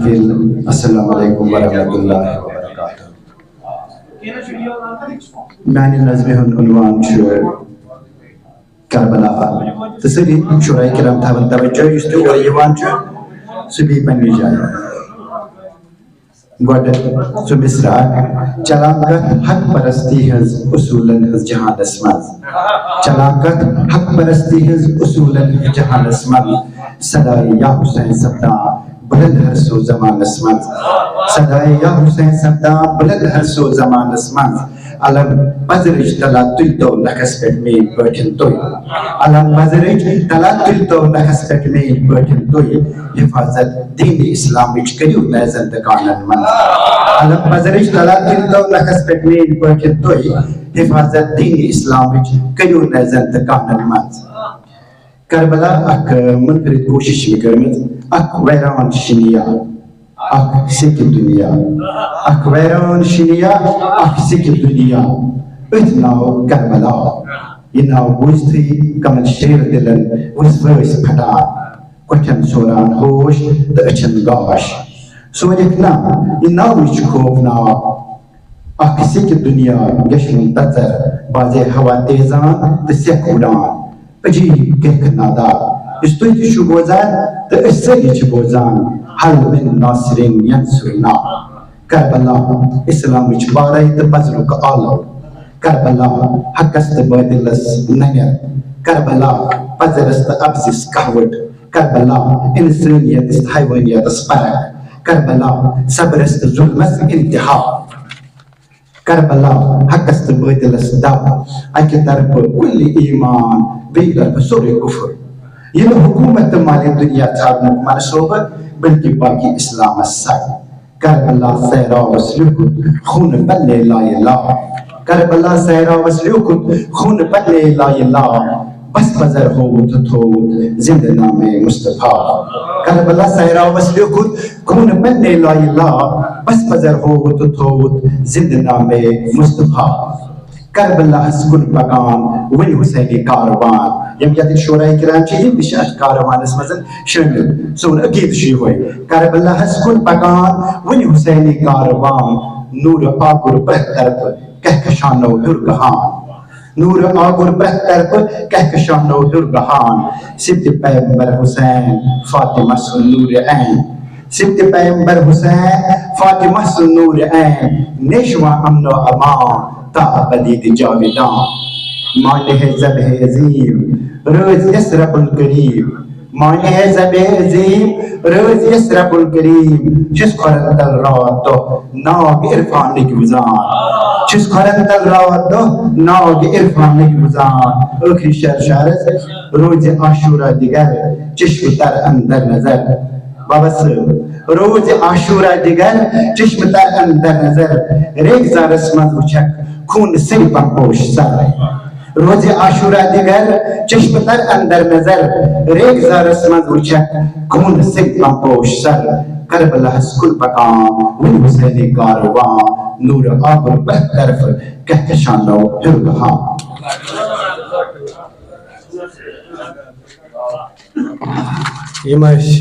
محفل السلام علیکم ورحمۃ اللہ وبرکاتہ میانہ نظمِ ہُنٛد عنوان چھُ کربلا تہٕ سٲری شُراہ کرام تھاوان توجہ یُس تہِ اورٕ یِوان چھُ سُہ بیٚہہِ پننہِ جایہِ گۄڈٕ سُہ مِثرا چلان کتھ حق پرستی ہٕنٛز اصوٗلن ہٕنٛز جہانس منٛز چلان کتھ حق پرستی ہٕنٛز اصوٗلن ہٕنٛز جہانس منٛز صدائے یا حسین سپدان بلند ہر سو زمانس منٛز صدائے یا حسین سپدان بلند ہر سو زمانس منٛز علم پزرٕچ تلا تُلۍ تو نکھس پٮ۪ٹھ میٛٲنۍ پٲٹھۍ تُہۍ علم پزرٕچ تلا تُلۍ تو نکھس پٮ۪ٹھ میٛٲنۍ پٲٹھۍ تُہۍ حفاظت دین اسلامٕچ کٔرِو نیزن تہٕ کانن منٛز علم پزرٕچ تلا تُلۍ تو نکھس پٮ۪ٹھ میٛٲنۍ پٲٹھۍ تُہۍ حفاظت دین اسلامٕچ کٔرِو نیزن تہٕ کانن منٛز کربلا اکھ منفرد کوشش چھِ مےٚ کٔرمٕژ اکھ ویران شِنیا اکھ سیٚکہِ دُنیا اکھ ویران شِنیا اکھ سیٚکہِ دُنیا أتھۍ ناو کربلا یہِ ناو بوٗزتھٕے کمن شیر دِلن ؤسۍ ؤسۍ پھٹان کۄٹھٮ۪ن سوران ہوش تہٕ أچھن گاش سونِکھ نا یہِ ناوٕے چھُ خوفناک اکھ سیٚکہِ دُنیا گژھوُن تژر بازے ہوا تیزان تہٕ سٮ۪کھ وُڈان عجیٖب کینٛہہ نادا یُس تُہۍ تہِ چھِو بوزان تہٕ أسۍ سٲری چھِ بوزان حل من ناصرین ینصرنا کربلا اسلامٕچ بارے تہٕ پزرُک آلو کربلا حقس تہٕ باطلس ننٮ۪ر کربلا پزرس تہٕ ابزِس کہوٹ کربلا انسٲنیتس تہٕ حیوٲنیتس فرق کربلا صبرس تہٕ ظلمس انتہا کربلا حقس تہٕ باطلس دب اکہِ طرفہٕ کُلہِ ایمان بیٚیہِ طرفہٕ سورُے کُفر یہِ نہٕ حکوٗمت تہٕ مالہِ دُنیا ژھانڈنُک منصوبہٕ بلکہِ باقی اسلامس سر کربلا صحراوس لیوٗکھُت خوٗنہٕ پلے لایہِ لا کربلا صحراوس لیوٗکھُت خوٗنہٕ پلے لایہِ لا بس پزر ہووُت تہٕ تھووُت زندٕ نامے مصطفیٰ کربلا صحراوس لیوٗکھُت خوٗنہٕ پلے لایہِ لا بس پزر ہووُت تہٕ تھووُت زندٕ نامے مصطفیٰ کربلاہس کُن پکان وُنہِ حُسینی کاروان یِم ییٚتِکۍ شورا کرام چھِ یِم تہِ چھِ اتھ کاروانس منٛز شٲمِل سون عقیٖدٕ چھُ یِہوے کربلاہس کُن پکان وُنہِ حُسینی کاروان نوٗرٕ آگُر پرٛٮ۪تھ طرفہٕ کہکشانو ہیوٚر گژھان نوٗرٕ آگُر پرٛٮ۪تھ طرفہٕ کہکشانو ہیوٚر گژھان سِبتہِ پیغمبر حُسین فاطمہ سُنٛد نوٗرِ عین سِبتہِ پیغمبر حُسین فاطمہ سُنٛد نوٗرِ عین نیشواں امنو امان تا ابدی تہٕ جاویدان مانہِ ہے ذبح عظیٖم رٲزۍ یَس رب الکریٖم مانہِ ہے ذبح عظیٖم رٲزۍ یَس رب الکریٖم چھُس کھۄرن تل رات دۄہ ناگ عرفانٕکۍ وٕزان چھُس کھۄرن تل رات دۄہ ناگ عرفانٕکۍ وٕزان ٲخری شعر شعرس روزِ عاشورہ دِگر چشمہٕ تر اندر نظر بابا صٲب روزِ عاشورہ دِگر چشمہٕ تر اندر نظر ریگزارس منٛز وٕچھکھ خوٗنہٕ سٕنٛدۍ پمپوش سر روزِ عاشورہ دِگر چشمہٕ تر اندر نظر ریگزارس منٛز وٕچھکھ خوٗنہٕ سٕنٛدۍ پمپوش سر کربلاہس کُن پکان وُنہِ حُسینی کاروان نوٗرٕ آگُر پرٛٮ۪تھ طرفہٕ کہکشانو ہیوٚر گژھان یِم ٲسۍ